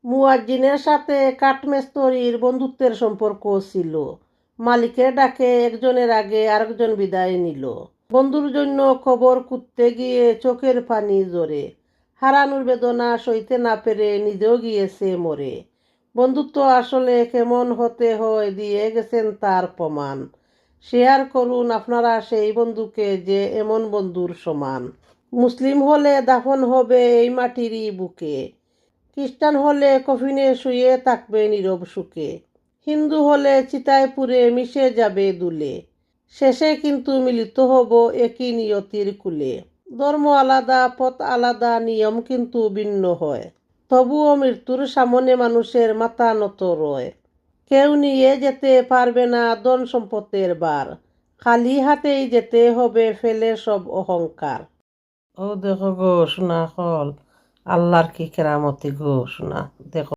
মুয়াজ্জিনের সাথে কাঠমিস্ত্রির বন্ধুত্বের সম্পর্ক ছিল। মালিকের ডাকে একজনের আগে আরেকজন বিদায় নিল। বন্ধুর জন্য খবর খুঁজতে গিয়ে চোখের পানি ঝরে। হারানোর বেদনা সইতে না পেরে নিজেও গিয়েছে মরে। বন্ধুত্ব আসলে কেমন হতে হয় দিয়ে গেছেন তার প্রমাণ। শেয়ার করুন আপনারা সেই বন্ধুকে যে এমন বন্ধুর সমান। মুসলিম হলে দাফন হবে এই মাটিরই বুকে, খ্রিস্টান হলে কফিনে শুয়ে থাকবে নীরব সুখে, হিন্দু হলে চিতায় পুড়ে মিশে যাবে দুলে, শেষে কিন্তু মিলিত হব একই নিয়তির কুলে। ধর্ম আলাদা, পথ আলাদা, নিয়ম কিন্তু ভিন্ন হয়, তবুও মৃত্যুর সামনে মানুষের মাথা নত রয়। কেউ নিয়ে যেতে পারবে না ধন সম্পদের বার, খালি হাতেই যেতে হবে ফেলে সব অহংকার। ও দেখো গো শোনা হল, আল্লাহর কি কেরামতি গো শোনা, দেখো।